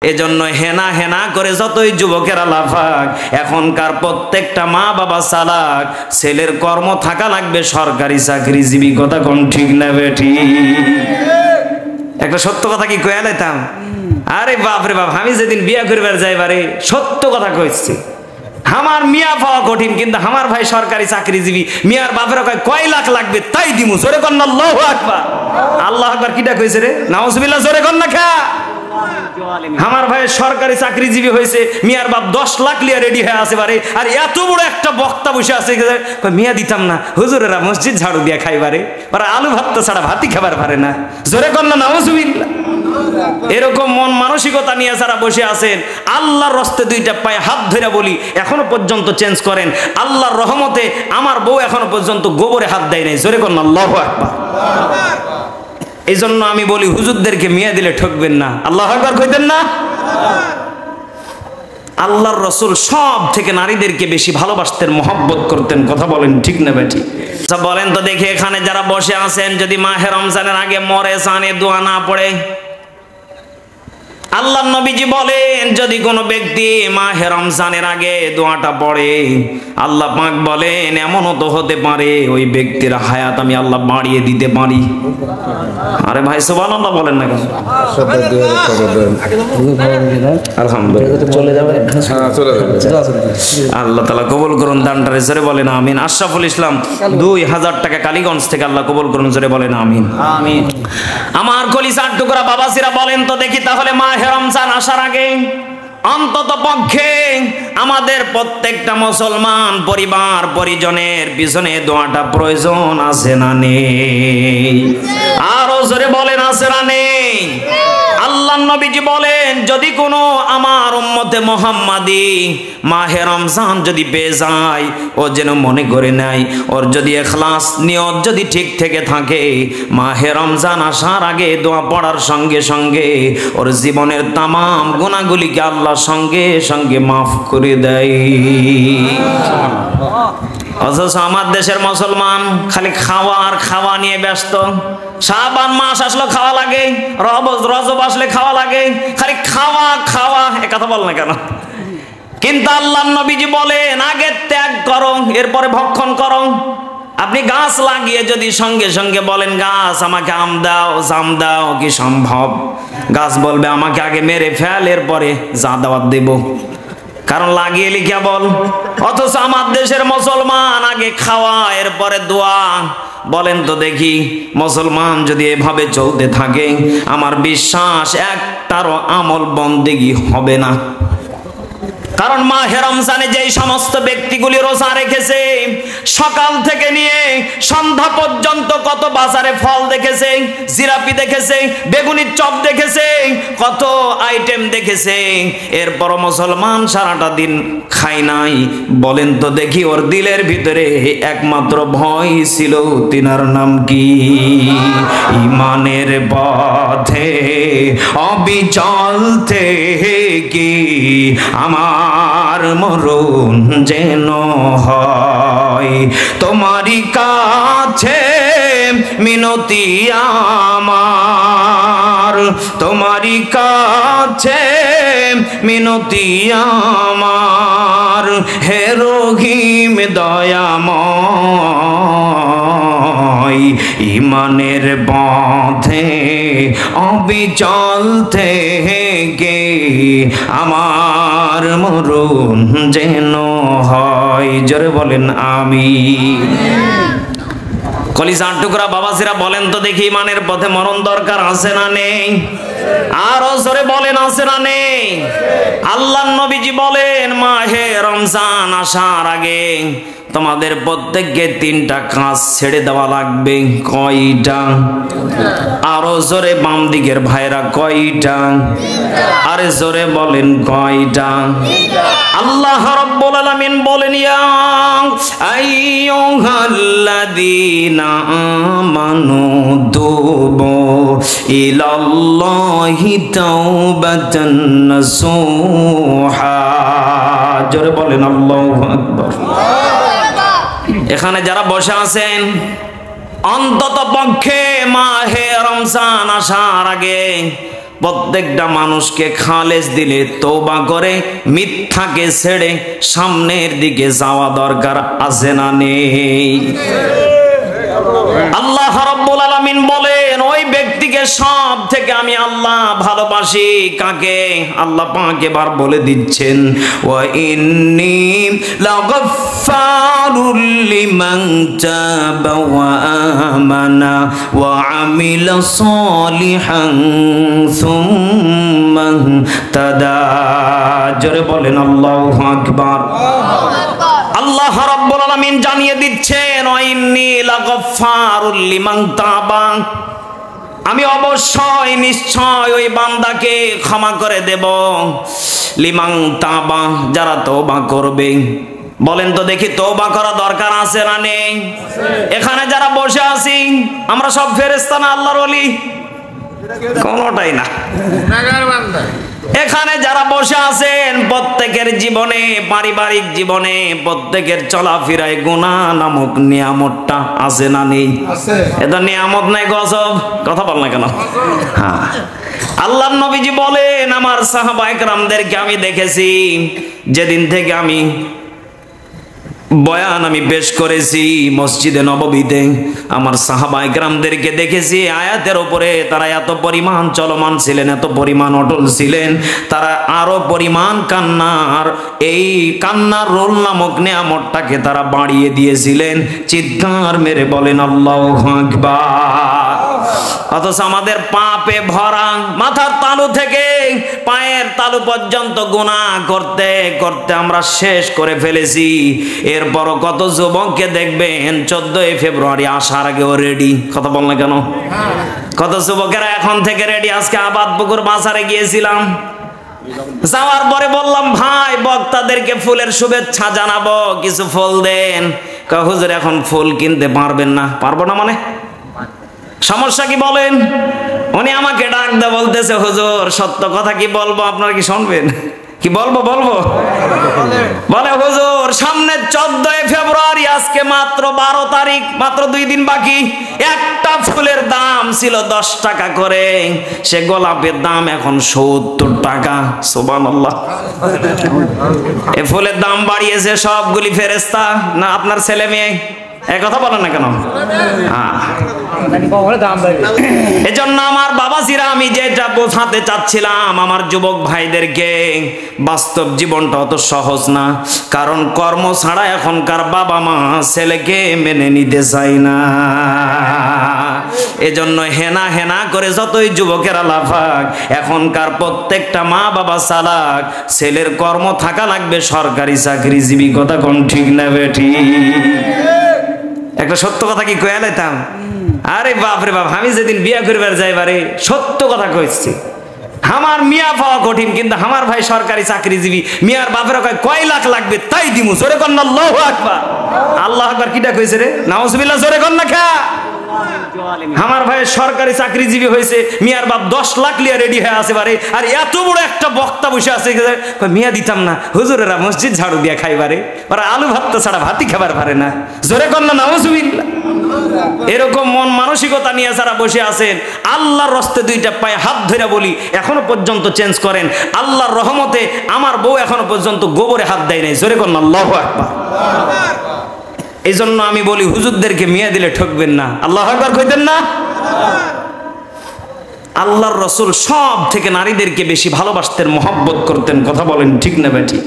এজন্য হেনা হেনা করে যতই যুবকেরা লাফাক, এখনকার প্রত্যেকটা মা বাবা চালাক, ছেলের কর্ম থাকা লাগবে সরকারি চাকরিজীবী। কথা কোন ঠিক না বেঠি? একটা সত্য কথা কি কয়ে লাইতাম? আরে বাপরে বাপ, আমি যেদিন বিয়া করবার যাইবারে সত্য কথা কইছি, আমার মিয়া পাওয়া কঠিন, কিন্তু আমার ভাই সরকারি চাকরিজীবী, মিয়ার বাপের কয় লাখ লাগবে তাই দিমু। জোরে কর না আল্লাহু আকবার। আল্লাহু আকবার কিটা কইছে রে? নাউজুবিল্লাহ, জোরে কর না খা। আমার ভাই সরকারি চাকরিজীবী হয়েছে, মিয়ার বাপ 10 লাখ লিয়া রেডি হয়ে আছে বারে, আর এত বড় একটা বক্তা বসে আছে, মিয়া দিতাম না, হুজুরেরা মসজিদ ঝাড়ু দিয়া খাইবারে, আর আলু ভাত ছাড়া ভাতই খাবার পারে না। জোরে কর না নাউজুবিল্লাহ। এরকম মন মানসিকতা নিয়ে যারা বসে আছেন, আল্লাহর রাস্তে দুইটা পায়ে হাত ধরে বলি, এখনো পর্যন্ত চেঞ্জ করেন। আল্লাহর রহমতে আমার বউ এখনো পর্যন্ত গোবরে হাত দেয় নাই। জোরে কর না আল্লাহু আকবার। এই জন্য আমি বলি, হুজুরদেরকে মিয়া দিলে ঠকবেন না। আল্লাহু আকবার কইতেন না? আল্লাহর রাসূল সব থেকে নারীদেরকে বেশি ভালোবাসতেন, মহব্বত করতেন। কথা বলেন ঠিক না বেঠি? আচ্ছা বলেন তো দেখি, এখানে যারা বসে আছেন, যদি মাহে রমজানের আগে মরে জানে দোয়া না পড়ে, আল্লাহর নবীজি বলেন যদি কোনো ব্যক্তি মাহে রমজানের আগে দোয়াটা পড়ে, আল্লাহ পাক বলেন এমনও তো হতে পারে ওই ব্যক্তির হায়াত আমি আল্লাহ বাড়িয়ে দিতে পারি। আরে ভাই সুবহানাল্লাহ বলেন না কেন? আলহামদুলিল্লাহ চলে যাবে। আল্লাহ তাআলা কবুল করুন দানটারে, জোরে বলেন আমিন। আশরাফুল ইসলাম 2000 টাকা কালীগঞ্জ থেকে, আল্লাহ কবুল করুন, জোরে বলেন আমিন। আমিন। আমার কলিজার টুকরা বাবাসিরা বলেন তো দেখি, তাহলে মাহে রমজান আসার আগে অন্তত পক্ষে আমাদের প্রত্যেকটা মুসলমান পরিবার পরিজনের পিছনে দোয়াটা প্রয়োজন আছে না নেই? আরো জোরে বলেন আছে না নেই? আল্লাহর নবীজি বলেন যদি কোনো আমার উম্মতে মুহাম্মাদি মাহে রমজান যদি পেয়ে যায়, ও যেন মনে করে নেয়, ওর যদি ইখলাস নিয়ত যদি ঠিক থেকে থাকে, মাহে রমজান আসার আগে দোয়া পড়ার সঙ্গে সঙ্গে ওর জীবনের তামাম গুনাহগুলিকে আল্লাহ সঙ্গে সঙ্গে মাফ করে দেয়। অথচ আমার দেশের মুসলমান খালি খাওয়া আর খাওয়া নিয়ে ব্যস্ত। শাবান মাস আসলো খাওয়া লাগে, রজব আসলে খাওয়া লাগে, খালি খাওয়া খাওয়া, এ কথা বল না কেন? কিন্তু আল্লাহর নবীজি বলেন আগে ত্যাগ করো, এরপরে ভক্ষণ করো। আপনি গাছ লাগিয়ে যদি সঙ্গে সঙ্গে বলেন গাছ আমাকে আম দাও জাম দাও, কি সম্ভব? গাছ বলবে আমাকে আগে মেরে ফেল, এরপরে যা দাওয়াত দেব, কারণ লাগিয়ে লিখা বল। অথচ আমার দেশের মুসলমান আগে খাওয়া এরপরে দোয়া। বলেন তো দেখি, মুসলমান যদি এভাবে চলতে থাকে, আমার বিশ্বাস একটারও আমল বন্দেগী হবে না। কারণ মাহে রমজানে যেই সমস্ত ব্যক্তিগুলি রোজা রেখেছে, সকাল থেকে নিয়ে সন্ধ্যা পর্যন্ত কত বাজারে ফল দেখেছে, জিলাপি দেখেছে, বেগুনির চপ দেখেছে, কত আইটেম দেখেছে, এরপর মুসলমান সারাটা দিন খায় নাই। বলেন তো দেখি, ওর দিলের ভিতরে একমাত্র ভয় ছিল, তিনার নাম কি? ইমানের পথে অবিচল থেকে আমার মরণ যেন হয়, তোমারই কাছে মিনতি আমার, তোমারই কাছে মিনতি আমার, হে রহিম দয়াময়, ইমানের পথে অবিচল থেকে আমার মরণ যেন হয়। জোরে বলেন আমিন। কলিজার টুকরা বাবাজিরা বলেন তো দেখি, ইমানের পথে মরণ দরকার আছে না নেই? আরো জোরে বলেন আছে না নেই? আল্লাহর নবীজি বলেন মাহে রমজান আসার আগে তোমাদের প্রত্যেককে 3টা কাজ ছেড়ে দেওয়া লাগবে। কয়টা? আরো জোরে বাম দিকের ভাইরা কয়টা? আরে জোরে বলেন কয়টা? আল্লাহ রাব্বুল আলামিন বলেন ইয়া আইয়ুহাল্লাযীনা আমানু তুবু ইলাল্লাহি তাওবাতান নাসুহা। জোরে বলেন আল্লাহু আকবার। এখানে যারা বসে আছেন, অন্তত পক্ষে মাহে রমজান আসার আগে প্রত্যেকটা মানুষকে খালেস দিলে তওবা করে মিথ্যাকে ছেড়ে সামনের দিকে যাওয়া দরকার আছে না নেই? আল্লাহ রাব্বুল আলামিন বলেন ওই ব্যক্তিকে সব থেকে আমি আল্লাহ ভালোবাসি। কাকে? আল্লাহ পাক এবার বলে দিচ্ছেন ওয়া ইন্নী লাগাফফারুল লিমান তাবা ওয়া আমানা ওয়া আমিলা সালিহান সুম্মা তাদা। জোরে বলেন আল্লাহু আকবার। আল্লাহ রাব্বুল আলামিন জানিয়ে দিচ্ছেন ওয়া ইন্নী লাগাফফারুল লিমান তাবা, আমি অবশ্যই নিশ্চয় ওই বান্দাকে ক্ষমা করে দেব। লিমান তাবা, যারা তওবা করবে। বলেন তো দেখি তওবা করা দরকার আছে না নেই? এখানে যারা বসে আছি আমরা সব ফেরেশতা না আল্লাহর ওলি? কোনটাই না। এখানে যারা বসে আছেন প্রত্যেকের জীবনে, পারিবারিক জীবনে, প্রত্যেকের চলাফেরায় গুনাহ নামক নিয়ামতটা আছে না নেই? এটা নিয়ামত নাই গজব? কথা বল না কেন? হ্যাঁ, আল্লাহর নবীজি বলেন আমার সাহাবায়ে কেরামদেরকে আমি দেখেছি যেদিন থেকে আমি বয়ান পেশ করেছি মসজিদে নববীতে, আমার সাহাবায়ে কেরামদেরকে দেখেছি আয়াতের উপরে তারা এত পরিমাণ চলমান ছিলেন, এত পরিমাণ অটল ছিলেন, তারা আরো পরিমাণ এই কান্নার রোল নামক নিয়ামতটাকে তারা বাড়িয়ে দিয়েছিলেন। চিৎকার মেরে বলেন আল্লাহু আকবার। অথচ আমাদের পাপে ভরা, মাথার তালু থেকে পায়ের তালু পর্যন্ত গুনাহ করতে করতে আমরা শেষ করে ফেলেছি। এরপরও কত যুবককে দেখবেন 14 ফেব্রুয়ারি আসার আগেও রেডি। কথা বল না কেন? কত যুবকেরা এখন থেকে রেডি। আজকে আবাদপুকুর বাজারে গিয়েছিলাম, যাওয়ার পরে বললাম ভাই বক্তাদেরকে ফুলের শুভেচ্ছা জানাবো, কিছু ফুল দেন। হুজুর এখন ফুল কিনতে পারবেন না। পারবো না মানে? সমস্যা কি বলেন? উনি আমাকে ডাক দে বলতেছে হুজুর সত্য কথা কি বলবো, আপনারা কি শুনবেন? কি বলবো? বলে হুজুর সামনে 14 ফেব্রুয়ারি, আজকে মাত্র 12 তারিখ, মাত্র 2 দিন বাকি। একটা ফুলের দাম ছিল 10 টাকা করে, সে গোলাপের দাম এখন 70 টাকা। সুবহানাল্লাহ। এই ফুলের দাম বাড়িয়েছে সবগুলি ফেরেশতা না আপনার ছেলে মেয়ে? এই কথা বলেন না কেন? এজন্য আমার বাবাজিরা আমি যেটা বোঝাতে চাচ্ছিলাম আমার যুবক ভাইদেরকে, বাস্তব জীবনটা অত সহজ না। কারণ কর্ম ছাড়া এখনকার বাবা মা ছেলেকে মেনে নিতে চায় না। এজন্য হেনা হেনা করে যতই যুবকেরা লাফাক, এখনকার প্রত্যেকটা মা বাবা চালাক, ছেলের কর্ম থাকা লাগবে সরকারি চাকরিজীবী। কথা কোন ঠিক না বেঠি? একটা সত্য কথা কি কয়ে লাইতাম? আরে বাপ রে বাপ, আমি যেদিন বিয়া করিবার যাইবারে সত্য কথা কইছি, আমার মিয়া পাওয়া কঠিন, কিন্তু আমার ভাই সরকারি চাকরিজীবী, মিয়ার বাপের কয় লাখ লাগবে তাই দিমু। জোরে কর না আল্লাহু আকবার। আল্লাহু আকবার কিটা কইছে রে? নাউজুবিল্লাহ। জোরে কর না খা। আমার ভাই সরকারি চাকরিজীবী হয়েছে, মিয়ার বাপ 10 লাখ লিয়া রেডি হয়ে আছে বারে, আর এত বড় একটা বক্তা বসে আছে মিয়া দিতাম না, হুজুরেরা মসজিদ ঝাড়ু দিয়া খাইবারে, ওরা আলু ভাত ছাড়া ভাতই খাবার পারে না। জোরে কর না নাউজুবিল্লাহ। এরকম মন মানসিকতা নিয়ে যারা বসে আছেন, আল্লাহর রাস্তে দুইটা পায়ে হাত ধরে বলি এখনো পর্যন্ত চেঞ্জ করেন। আল্লাহর রহমতে আমার বউ এখনো পর্যন্ত গোবরে হাত দেয় নাই। জোরে কর না আল্লাহু আকবার। এই জন্য আমি বলি হুজুরদেরকে মিয়া দিলে ঠকবেন না। আল্লাহু আকবার কইতেন না? আল্লাহর রাসূল সব থেকে নারীদেরকে বেশি ভালোবাসতেন, মহব্বত করতেন। কথা বলেন ঠিক না বেঠি?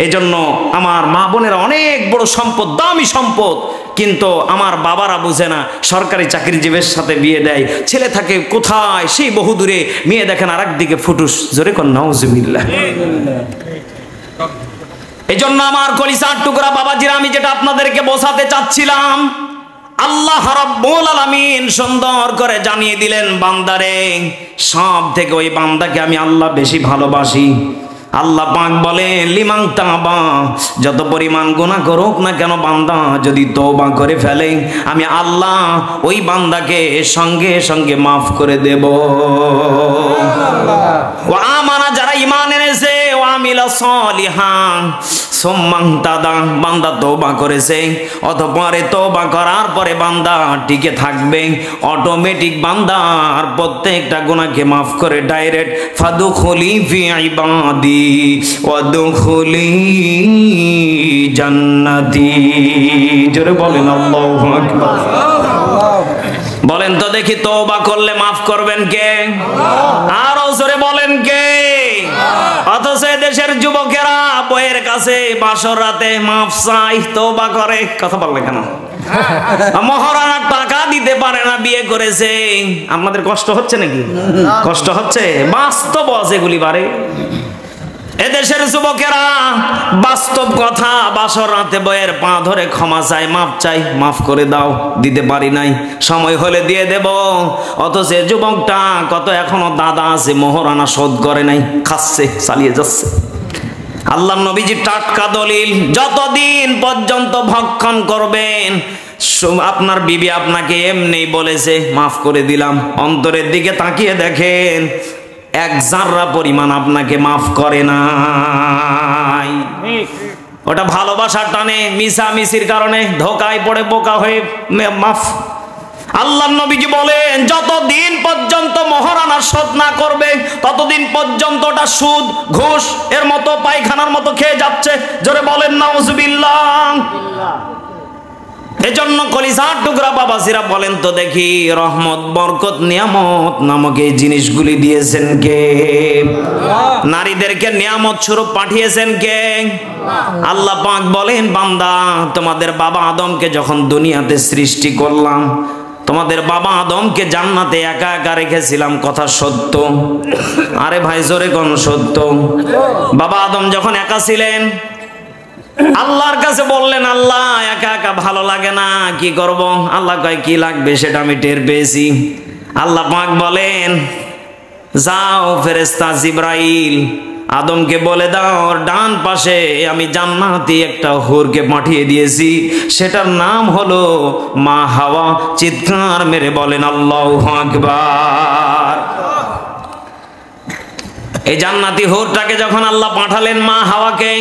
এই জন্য আমার মা বোনেরা অনেক বড় সম্পদ, দামি সম্পদ, কিন্তু আমার বাবারা বুঝে না, সরকারি চাকরিজীবীর সাথে বিয়ে দেয়, ছেলে থাকে কোথায় সেই বহু দূরে, মেয়ে দেখেন আর একদিকে ফুটুস। জোরে কর নাউজুবিল্লাহ। এই জন্য আমার কলিজার টুকরা বাবাজিরা আমি যেটা আপনাদেরকে বোঝাতে চাচ্ছিলাম, আল্লাহ রাব্বুল আলামিন সুন্দর করে জানিয়ে দিলেন বান্দারে, সব থেকে ওই বান্দাকে আমি আল্লাহ বেশি ভালোবাসি। আল্লাহ পাক বলেন লিমান তাবা, যত পরিমাণ গুনাহ করুক না কেন বান্দা যদি তওবা করে ফেলে, আমি আল্লাহ ওই বান্দাকে সঙ্গে সঙ্গে মাফ করে দেব। ওয়া আমানা, যারা ঈমান এনেছে, ওয়া আমিলা সালিহান, সোম্মাংতাদা, বান্দা তওবা করেছে, অতঃপরে তওবা করার পরে বান্দা টিকে থাকবে, অটোমেটিক বান্দার প্রত্যেকটা গুনাহকে মাফ করে ডাইরেক্ট ফাদুখুলি ফি ইবাদি ওয়াদুখুলি জান্নাতি। জোরে বলেন আল্লাহু আকবার। বলেন তো দেখি, তওবা করলে মাফ করবেন কে? আরো জোরে বলেন কে? অথচ দেশের যুবকেরা বইয়ের কাছে বাসর রাতে মাফ চাই, তওবা করে। কথা বললে কেন? মহারানা টাকা দিতে পারে না, বিয়ে করেছে। আপনাদের কষ্ট হচ্ছে নাকি? কষ্ট হচ্ছে? বাস্তব আছে এগুলি বারে। এদেশের যুবকেরা বাস্তব কথা, বাসর রাতে বইয়ের পা ধরে ক্ষমা চাই, মাফ চাই, মাফ করে দাও, দিতে পারি নাই, সময় হলে দিয়ে দেব। অথচ যুবকটা কত এখনো দাদা আছে, মোহরানা শোধ করে নাই, খাচ্ছে, চালিয়ে যাচ্ছে। আল্লাহ নবীজি টাটকা দলিল, যতদিন পর্যন্ত ভক্ষণ করবেন, আপনার বিবি আপনাকে এমনি বলেছে মাফ করে দিলাম, অন্তরের দিকে তাকিয়ে দেখেন এক জাররা পরিমাণ আপনাকে মাফ করে নাই। ওটা ভালোবাসার টানে, মিশামিশির কারণে ধোকায় পড়ে বোকা হয়ে মাফ। আল্লাহ নবীজি বলেন, যতদিন পর্যন্ত মহারানা শোধ না করবে ততদিন পর্যন্ত ওটা সুদ, ঘুষ এর মতো পায়খানার মতো খেয়ে যাচ্ছে। জোরে বলেন নাউজুবিল্লাহ। এজন্য কলিজার টুকরা বাবাজিরা বলেন তো দেখি, রহমত, বরকত, নিয়ামত নামক এই জিনিসগুলি দিয়েছেন কে? নারীদেরকে নিয়ামত স্বরূপ পাঠিয়েছেন কে? আল্লাহ পাক বলেন, বান্দা তোমাদের বাবা আদমকে যখন দুনিয়াতে সৃষ্টি করলাম, তোমাদের বাবা আদমকে জান্নাতে একা একা রেখেছিলাম, কথা সত্য? আরে ভাই জোরে কোন সত্য? বাবা আদম যখন একা ছিলেন, আল্লাহর কাছে বললেন, আল্লাহ একা একা ভালো লাগে না, কি করব? আল্লাহ কয়, কি লাগবে সেটা আমি টের পেয়েছি। আল্লাহ পাক বলেন, যাও ফেরেশতা জিবরাইল, আদমকে বলে দাও ওর ডান পাশে আমি জান্নাতি একটা হুরকে পাঠিয়ে দিয়েছি, সেটার নাম হলো মা হাওয়া। চিৎকার মেরে বলেন আল্লাহু আকবার। এই জান্নাতি হুরটাকে যখন আল্লাহ পাঠালেন মা হাওয়াকে,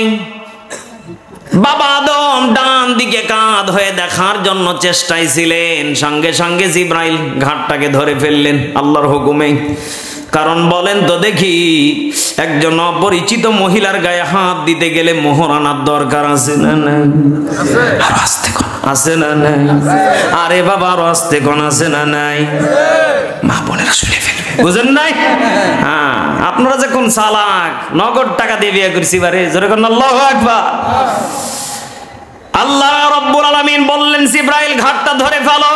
বাবা আদম ডান দিকে কাঁধ হয়ে দেখার জন্য চেষ্টায় ছিলেন, সঙ্গে সঙ্গে জিবরাইল ঘাটটাকে ধরে ফেললেন আল্লাহর হুকুমে। কারণ বলেন তো দেখি, একজন অপরিচিত মহিলার গায়ে হাত দিতে গেলে মোহরানার দরকার আছে না নাই? আছে না নাই? আরে বাবা আরো আসতে কোন আছে না নাই? মা বোনেরা শুনে ফেলবে, বুঝেন নাই? হ্যাঁ, আপনারা যে কোন চালাক, নগদ টাকা দিয়ে বিয়ে করছি বারে, জোরে কোন আল্লাহু আকবার। আল্লাহ রাব্বুল আলামিন বললেন, জিবরাইল ঘাটটা ধরে ফেলো।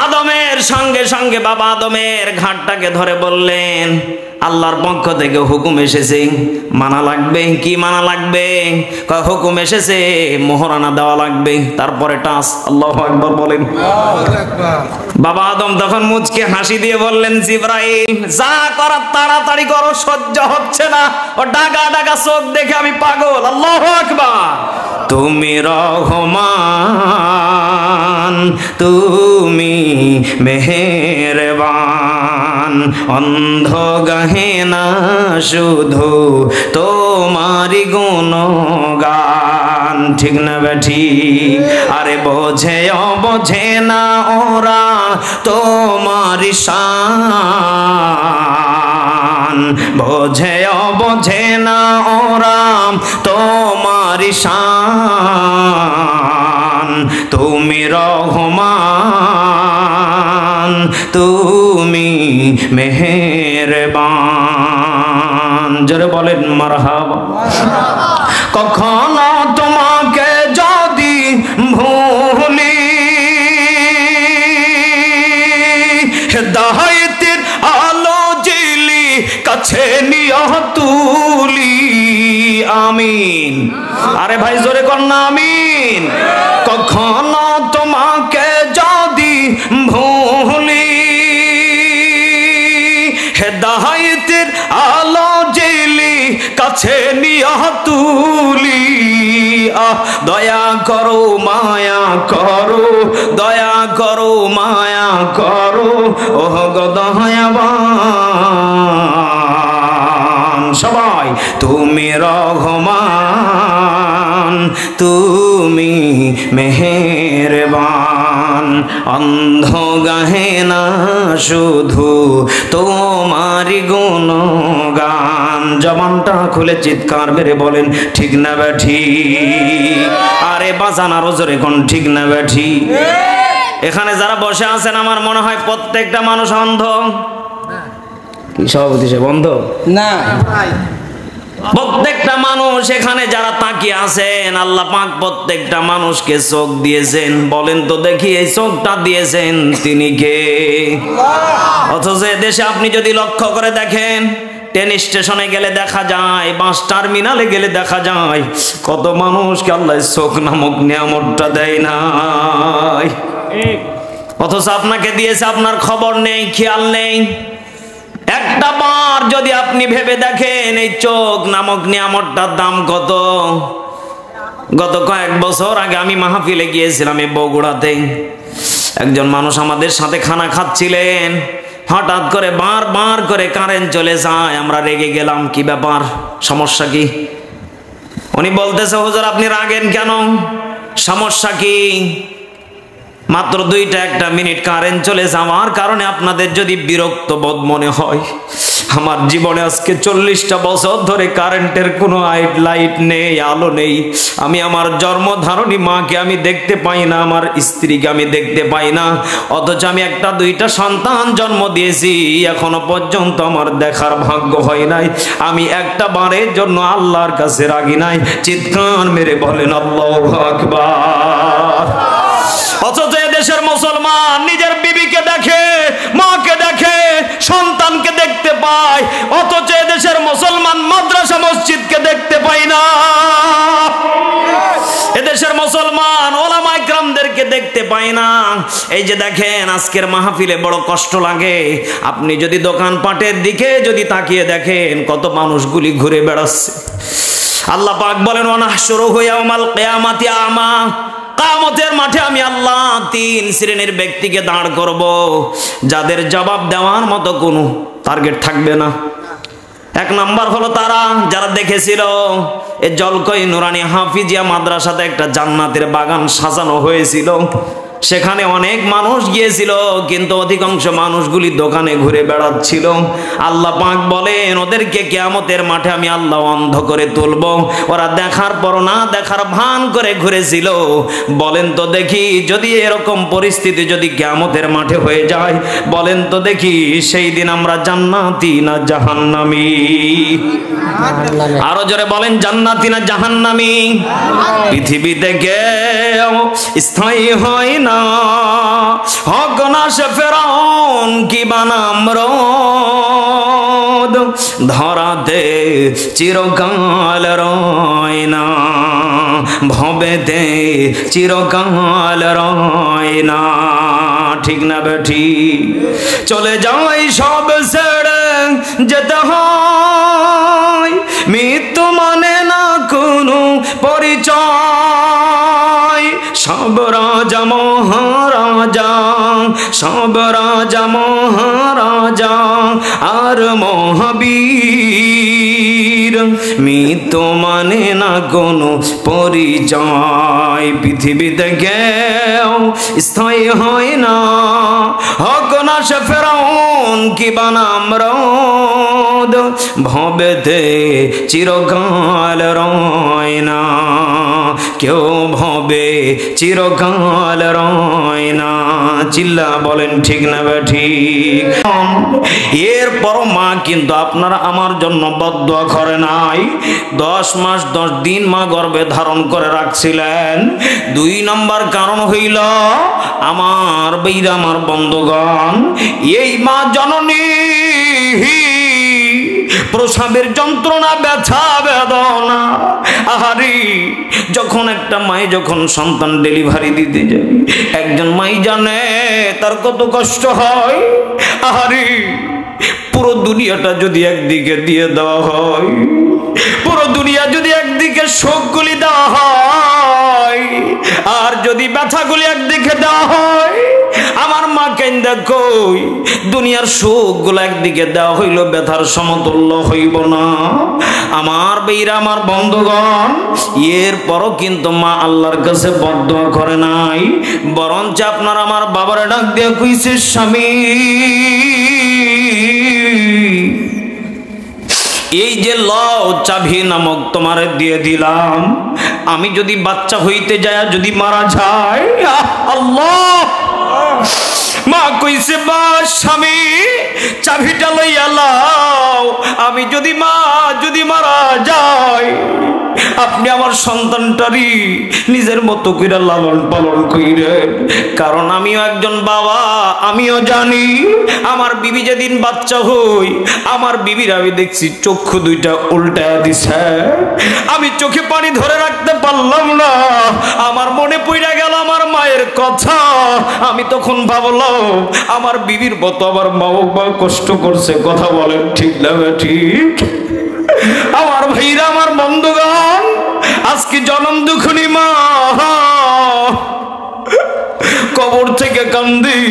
আদমের সঙ্গে সঙ্গে বাবা আদমের ঘাটটাকে ধরে বললেন, আল্লাহর পক্ষ থেকে হুকুম এসেছে, মানা লাগবে। কি মানা লাগবে? হুকুম এসেছে মোহরানা দেওয়া লাগবে, তারপরে টাস। আল্লাহু আকবার বলেন। বাবা আদম তখন মুচকে হাসি দিয়ে বললেন, জিবরাইল যা করার তাড়াতাড়ি করো, সহ্য হচ্ছে না, ও ডাগা ডাগা চোখ দেখে আমি পাগল। আল্লাহু আকবার। তুমি রহমান, তুমি মেহেরবান, অন্ধ গাহে না শুধু তোমারি গুণগান। ঠিক না বেঠি? আরে বোঝে বোঝে না ওরা তোমারি শান, বোঝে বোঝে না ওরা তোমারি শান। তুমি রহমান, তুমি মেহেরবান। জোরে বলেন মারহাবা। কখনো তোমাকে যদি ভুলি, হেদায়েতের আলো জ্বেলে কাছে নিয়ে তুলি। আমিন। আরে ভাই জোরে কর না আমিন। কখনো তোমাকে যদি ভুলি, হেদায়েতের আলো জ্বেলে কাছে নিয়ে তুলি। দয়া করো মায়া করো, দয়া করো মায়া করো, ওহ গো দয়াবান। সবাই তুমি রহমান, তুমি মেহেরবান, অন্ধ গাহে না শুধু তোমারি গুণগান। জবানটা খুলে চিৎকার মেরে বলেন ঠিক না ব্যাঠি? আরে বাজান আরো জোরে কোন ঠিক না ব্যাঠি? এখানে যারা বসে আছেন আমার মনে হয় প্রত্যেকটা মানুষ অন্ধ। কি সভাপতি সে বন্ধ না? প্রত্যেকটা মানুষ এখানে যারা তাকিয়ে আছেন, আল্লাহ পাক প্রত্যেকটা মানুষকে চোখ দিয়েছেন। বলেন তো দেখি এই চোখটা দিয়েছেন তিনি কে? অথচ দেশে আপনি যদি লক্ষ্য করে দেখেন, ট্রেন স্টেশনে গেলে দেখা যায়, বাস টার্মিনালে গেলে দেখা যায় কত মানুষকে আল্লাহ চোখ নামক নিয়ামতটা দেয় নাই। অথচ আপনাকে দিয়েছে, আপনার খবর নেই, খেয়াল নেই। একটা বার যদি আপনি ভেবে দেখেন এই চোখ নামক নিয়ামতটার দাম কত। গত কয়েক বছর আগে আমি মাহফিলে গিয়েছিলাম এই বগুড়াতে। একজন মানুষ আমাদের সাথে খানা খাচ্ছিলেন, হঠাৎ করে বারবার করে কারেন্ট চলে যায়। আমরা রেগে গেলাম, কি ব্যাপার, সমস্যা কি? উনি বলতেছে হুজুর আপনি রাগেন কেন, সমস্যা কি? মাত্র 2টা মিনিট কারেন্ট চলে যাওয়ার কারণে আপনাদের যদি বিরক্ত বোধ মনে হয়, আমার জীবনে আজকে 40টা বছর ধরে কারেন্টের কোনো লাইট নেই, আলো নেই। আমি আমার জন্মধারণী মাকে আমি দেখতে পাই না, আমার স্ত্রীকে আমি দেখতে পাই না। অথচ আমি 1-2টা সন্তান জন্ম দিয়েছি, এখনো পর্যন্ত আমার দেখার ভাগ্য হয় নাই। আমি একটা বারের জন্য আল্লাহর কাছে রাগি নাই। চিৎকার মেরে বলেন আল্লাহু আকবার। অথচ দেশের মুসলমান নিজের বিবিকে দেখে, মাকে দেখে, সন্তানকে দেখতে পায়। অথচ দেশের মুসলমান মাদ্রাসা মসজিদকে দেখতে পায় না। এদেশের মুসলমান ওলামা ইকরামদেরকে দেখতে পায় না। এই যে দেখেন আজকের মাহফিলে বড় কষ্ট লাগে। আপনি যদি দোকানপাটের দিকে যদি তাকিয়ে দেখেন কত মানুষগুলি ঘুরে বেড়াচ্ছে। আল্লাহ পাক বলেন ওয়ানাহশুরুহু ইয়াওমাল কিয়ামাতি আমা, কিয়ামতের মাঠে আমি আল্লাহ 3 শ্রেণীর ব্যক্তিকে দাঁড় করব, যাদের জবাব দেওয়ার মতো কোনো টার্গেট থাকবে না। 1 নাম্বার হলো তারা যারা দেখেছিল এই জলকই নুরানি হাফিজিয়া মাদ্রাসাতে একটা জান্নাতের বাগান সাজানো হয়েছিল। সেখানে অনেক মানুষ গিয়েছিল, কিন্তু অধিকাংশ মানুষগুলি দোকানে ঘুরে বেড়াচ্ছিল। আল্লাহ পাক বলেন ওদেরকে কিয়ামতের মাঠে আমি আল্লাহ অন্ধ করে তুলব। ওরা দেখার পর না দেখার ভান করে ঘুরেছিল। বলেন তো দেখি যদি এরকম পরিস্থিতি যদি কিয়ামতের মাঠে হয়ে যায়, বলেন তো দেখি সেই দিন আমরা জান্নাতি না জাহান্নামী? আরো জোরে বলেন জান্নাতি না জাহান্নামী? পৃথিবীতে কেউ স্থায়ী হয় না, হক না সে ফেরাউন কি বানাম রোদ, ধরাতে চিরকাল রয় না, ভবেতে চিরকাল রয় না। ঠিক না বেঠি? চলে যাই সব ছেড়ে যেতে হয়, মৃত্যু মানে না কোনো পরিচয়। সব রাজা মহারাজা, সব রাজা মহারাজা আর মহাবীর, মৃত্যু মানে না কোনো পরিচয়। পৃথিবীতে কেউ স্থায়ী হয় না, হক না সে ফেরাউন কি বানাম রোদ, ভবেতে চিরকাল রয় না, কেউ ভবে চিরকাল রয় না। চিল্লা বলেন ঠিক না ঠিক? এরপর মা কিন্তু আপনারা আমার জন্য বদদোয়া করে নাই। 10 মাস 10 দিন মা গর্ভে ধারণ করে রাখছিলেন। 2 নম্বর কারণ হইল আমার বীর আমার বন্ধুগণ, এই মা জননী প্রসবের যন্ত্রণা, ব্যথা বেদনা, আহারি যখন একটা মায়ে যখন সন্তান ডেলিভারি দিতে যাবে, একজন মাই জানে তার কত কষ্ট হয়। আহারি পুরো দুনিয়াটা যদি একদিকে দিয়ে দেওয়া হয়, পুরো দুনিয়া যদি একদিকে শোকগুলি দেওয়া হয়, আর যদি ব্যথাগুলি একদিকে দেওয়া হয়, আমার মাকে কাইন্দা কই দুনিয়ার সুখগুলো একদিকে দেওয়া হইল ব্যথার সমতুল্য হইব না। আমার বেইরা আমার বন্ধুগণ, এরপরও কিন্তু মা আল্লাহর কাছে বদদোয়া করে নাই, বরঞ্চ আপনার আমার বাবার ডাক দিয়ে কইছে, স্বামী এই যে লও চাবি নামক তোমারে দিয়ে দিলাম, আমি যদি বাচ্চা হইতে যায় যদি মারা যায়, আল্লাহ মা কইছে, বা স্বামী চাবিটা লইয়া লাও, আমি যদি মারা যায় আপনি আমার সন্তানটারই নিজের মতো করে লালন পালন কইরেন। কারণ আমিও একজন বাবা, আমিও জানি আমার বিবি যেদিন বাচ্চা হই, আমার বিবির আমি দেখছি চক্ষু দুইটা উল্টায়া দিছে, আমি চোখে পানি ধরে রাখতে পারলাম না, আমার মনে পড়ে গেল আমার মায়ের কথা। আমি তখন ভাবলাম আমার বিবির মতো আমার মা কষ্ট করছে, কথা বলেন ঠিক না ঠিক? আমার ভাইরা আমার বন্ধুগণ, আজকে জনম দুঃখনী মা কবর থেকে কান্দি,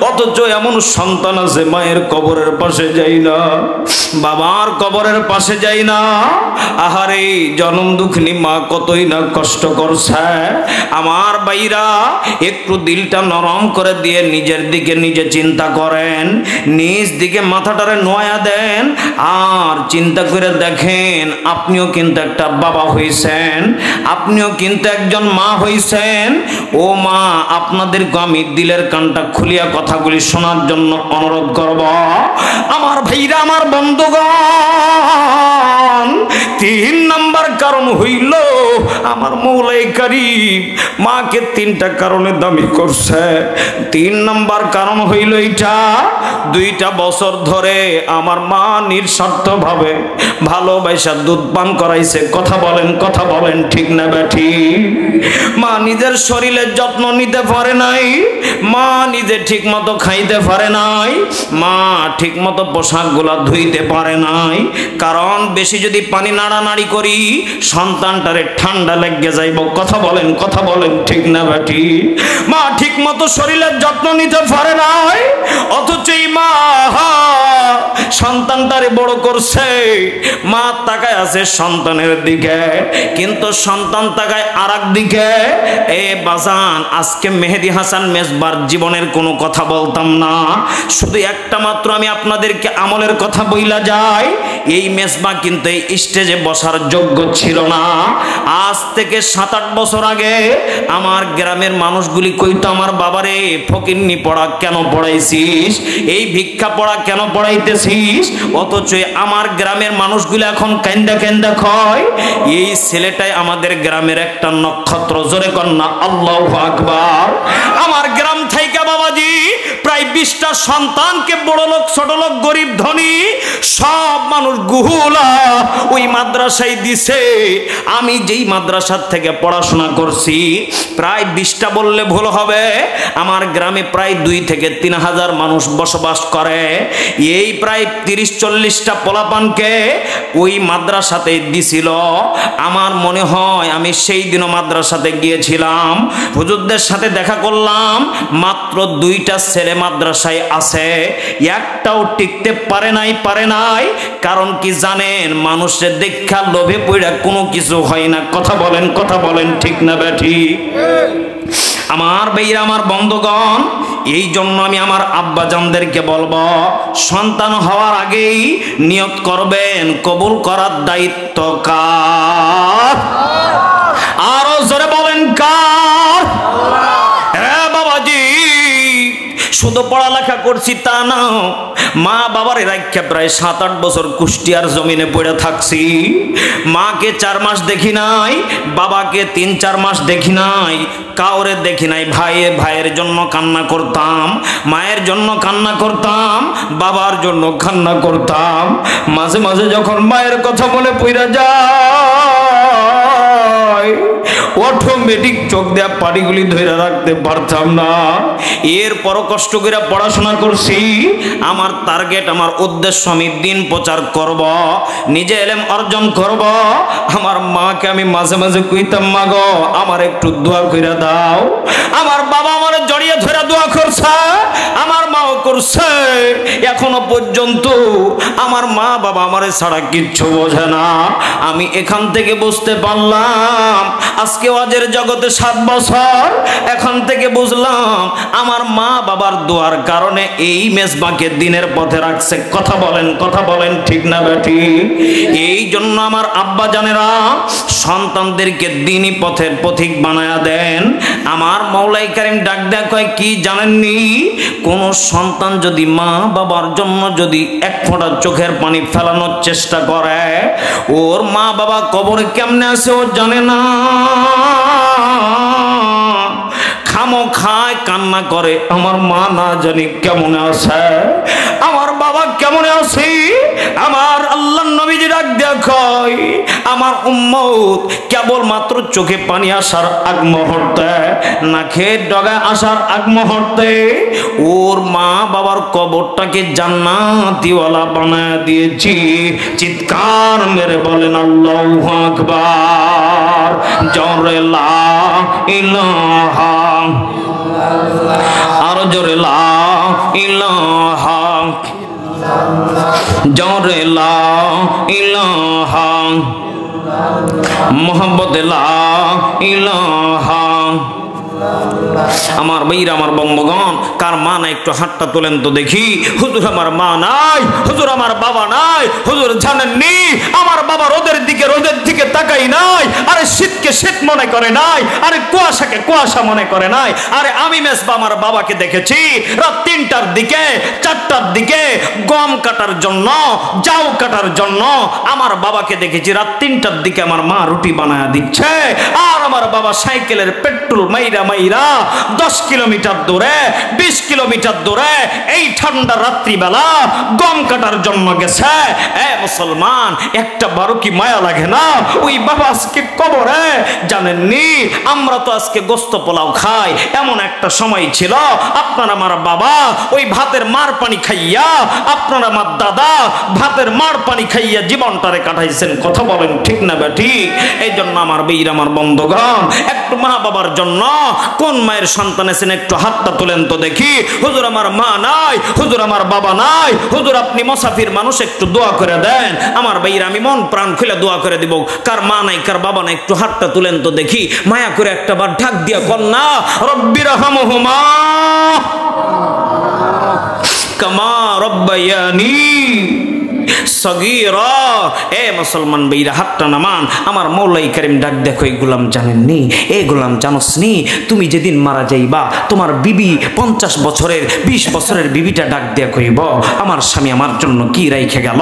অথচ এমন সন্তান আছে মায়ের কবরের পাশে যাই না, বাবার কবরের পাশে যাই না। আহারে জনম দুঃখিনী মা কতই না কষ্ট করছে। আমার ভাইরা একটু দিলটা নরম করে দিয়ে নিজের দিকে নিজে চিন্তা করেন, নিজ দিকে মাথাটারে নোয়া দেন, আর চিন্তা করে দেখেন আপনিও কিন্তু একটা বাবা হইছেন, আপনিও কিন্তু একজন মা হইছেন। ও মা, আপনাদেরকে আমি দিলের কানটা খুলিয়া কথাগুলি শোনার জন্য অনুরোধ করব। আমার ভাইরা আমার বন্ধুগণ, 3 নাম্বার কারণ হইল আমার মৌলাই কারীম মাকে 3টা কারণে দামি করছে। 3 নাম্বার কারণ হইল এটা, 2টা বছর ধরে আমার মা নিঃস্বার্থভাবে ভালোবাসা দুধ পান করাইছে। কথা বলেন ঠিক না বেঠি? মা নিজের শরীরের যত্ন নিতে পারে নাই, মা নিজে ঠিক মতো খাইতে পারে নাই, মা ঠিক মতো পোশাকগুলা ধুইতে পারে নাই। কারণ বেশি যদি পানি নাড়ানাড়ি করি সন্তানটারে ঠান্ডা লেগে যাইব। কথা বলেন ঠিক না বেটি? মা ঠিক মতো শরীরের যত্ন নিতে পারে নাই, অথচ মা সন্তানটারে বড় করছে। মা তাকায় আছে সন্তানের দিকে, কিন্তু সন্তান তাকায় আরেক দিকে। এ বাজান, আজকে মেহেদী হাসান মেজবার জীবনের কোনো কথা বলতাম না, শুধু একটা মাত্র আমি আপনাদেরকে আমলের কথা বইলা যাই। এই মেজবা কিন্তু এই স্টেজে বসার যোগ্য ছিল না। আজ থেকে 7-8 বছর আগে আমার গ্রামের মানুষগুলি কইতো, আমার বাবারে ফকিন্নি পড়া কেন পড়াইছিস, এই ভিক্ষা পড়া কেন পড়াইতেছিস? অথচ আমার গ্রামের মানুষগুলি এখন কান্দা কান্দা কয়, এই ছেলেটাই আমাদের গ্রামের একটা নক্ষত্র। জোরে কন্যা আল্লাহু আকবার। আমার গ্রাম থেকে বাবাজি প্রায় 20টা সন্তানকে বড় লোক, ছোট লোক, গরিব, ধনী সব মানুষ গুহুলা ওই মাদ্রাসায় দিছে। আমি যেই মাদ্রাসার থেকে পড়াশোনা করছি, প্রায় 20টা বললে ভুল হবে, আমার গ্রামে প্রায় 2 থেকে 3 হাজার মানুষ বসবাস করে। এই প্রায় 30-40টা পোলাপানকে ওই মাদ্রাসাতে দিছিল। আমার মনে হয় আমি সেই দিনও মাদ্রাসাতে গিয়েছিলাম, হুজুরদের সাথে দেখা করলাম। মাত্র 2টা ছেলে মাদ্রাসায় আছে, একটাও টিকতে পারে নাই। কারণ কি জানেন? মানুষের দেখা লোভে পড়ে কোনো কিছু হয় না। কথা বলেন ঠিক না বেঠি? আমার ভাইরা আমার বন্ধুগণ, এই জন্য আমি আমার আব্বাজানদেরকে বলবো, সন্তান হওয়ার আগেই নিয়ত করবেন কবুল করার দায়িত্ব কার? আরো জোরে বলেন কার? হ্যাঁ বাবাজি, শুধু পড়ালেখা করছি তা না, মা বাবার রাখা প্রায় 7-8 বছর কুষ্টিয়ার জমিনে পড়ে থাকছি। মাকে 4 মাস দেখি নাই, বাবাকে 3-4 মাস দেখি নাই, কাউরে দেখি নাই। ভাইয়ের জন্য কান্না করতাম, মায়ের জন্য কান্না করতাম, বাবার জন্য কান্না করতাম। মাঝে মাঝে যখন মায়ের কথা মনে পড়ে যায়, অটোমেটিক চোখ দেয়া পানিগুলি ধরে রাখতে পারতাম না। এরপরও কষ্ট করে পড়াশোনা করছি। আমার টার্গেট, আমার উদ্দেশ্য, আমি দিন প্রচার করব, নিজে এলেম অর্জন করব। আমার মাকে আমি মাঝে মাঝে কইতাম, মা গো আমার একটু দোয়া কইরা দাও। আমার বাবা আমার জড়িয়ে ধরে দোয়া করছে, আমার মাও করছে। এখনো পর্যন্ত আমার মা বাবা আমার ছাড়া কিচ্ছু বোঝে না। আমি এখান থেকে বুঝতে পারলাম, আজকে ওয়াজের জগতে 7 বছর, এখান থেকে বুঝলাম আমার মা বাবার দোয়ার কারণে এই মেজবাকে দিনের পথে রাখছে। কথা বলেন ঠিক না বেটি? এই জন্য আমার আব্বা জানেরা সন্তানদেরকে দিনী পথের পথিক বানায়া দেন। আমার মওলাই কারীম ডাক দেয়া কয় কি জানেননি? কোন সন্তান যদি মা বাবার জন্য যদি এক ফোঁটা চোখের পানি ফেলানোর চেষ্টা করে, ওর মা বাবা কবরে কেমনে আছে ও জানে না। খামোখায় কান্না করে, আমার মা না জানি কেমন আছে, আমার বাবা কেমন আছে। আমার আল্লাহর নবীজি ডাক দেয়া কয়, আমার উম্মত কেবলমাত্র চোখে পানি আসার আগ মুহূর্তে, নাকের ডগায় আসার আগ মুহূর্তে ওর মা বাবার কবরটাকে জান্নাতিওয়ালা বানায় দিয়েছি। চিৎকার মেরে বলেন আল্লাহু আকবার। জোরে লা ইলাহা, আর জোরে লা ইলাহা, জোরে লা ইলাহা, মোহাম্মদ লা ইলাহা। আমার ভাইরা, আমার বন্ধুগণ, কার মা নাই একটু হাতটা তোলেন তো দেখি। হুজুর আমার মা নাই, হুজুর আমার বাবা নাই। হুজুর জানেননি আমার বাবা রোদের দিকে তাকাই নাই। আরে শীতকে শীত মনে করে নাই, আরে কুয়াশাকে কুয়াশা মনে করে নাই। আরে আমি মেজবা আমার বাবাকে দেখেছি রাত 3টার দিকে 4টার দিকে গম কাটার জন্য, জাউ কাটার জন্য আমার বাবাকে দেখেছি রাত 3টার দিকে আমার মা রুটি বানায়া দিচ্ছে। আর আমার বাবা সাইকেলের পেট্রোল মাইরা 10 কিলোমিটার দূরে, 20 কিলোমিটার দূরে এই ঠান্ডা রাত্রিবেলা গম কাটার জন্য গেছে। এ মুসলমান, একটা বারো কি মায়া লাগে না? ওই বাবা আজকে কবরে। জানেননি আমরা তো আজকে গোস্ত পোলাও খাই। এমন একটা সময় ছিল আপনার আমার বাবা ওই ভাতের মার পানি খাইয়া, আপনার আমার দাদা ভাতের মার পানি খাইয়া জীবনটারে কাটাইছেন। কথা বলেন ঠিক না বেটি? এই জন্য আমার বীর, আমার বন্ধুগণ, একটু মা বাবার জন্য কোন মায়ের সন্তান আছেন একটু হাতটা তোলেন তো দেখি। হুজুর আমার মা নাই, হুজুর আমার বাবা নাই, হুজুর আপনি মুসাফির মানুষ, একটু দোয়া করে দেন। আমার ভাইরা, আমি মন প্রাণ খুলে দোয়া করে দিব। কার মা নাই, কার বাবা নাই একটু হাতটা তুলেন তো দেখি। মায়া করে একটা বার ঢাক দিয়া কন্যা রব্বিরহামহুমা কামা রব্বায়ানি সগীরা। এ মুসলমান ভাইরা, হাতটা নামান। আমার মওলাই কারীম ডাক দেখো, এই গোলাম জানেননি? এই গোলাম জানোসনি? তুমি যেদিন মারা যাইবা তোমার বিবি 50 বছরের 20 বছরের বিবিটা ডাক দেয়া কইব, আমার স্বামী আমার জন্য কি রাইখে গেল।